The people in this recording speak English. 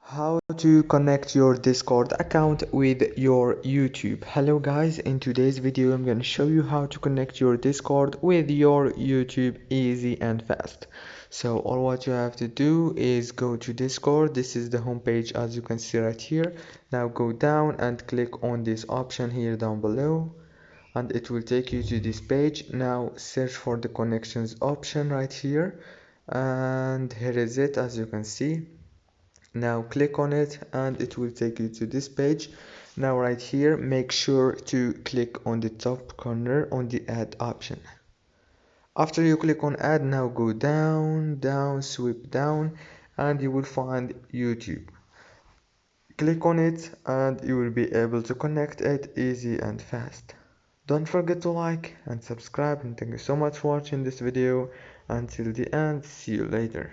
How to connect your Discord account with your YouTube. Hello guys, in today's video I'm going to show you how to connect your Discord with your YouTube easy and fast. So all what you have to do is go to Discord. This is the home page as you can see right here. Now go down and click on this option here down below and it will take you to this page. Now search for the connections option right here, and here is it as you can see. Now click on it and it will take you to this page. Now right here make sure to click on the top corner on the add option. After you click on add, now go down, sweep down, and you will find YouTube. Click on it and you will be able to connect it easy and fast. Don't forget to like and subscribe, and thank you so much for watching this video until the end. See you later.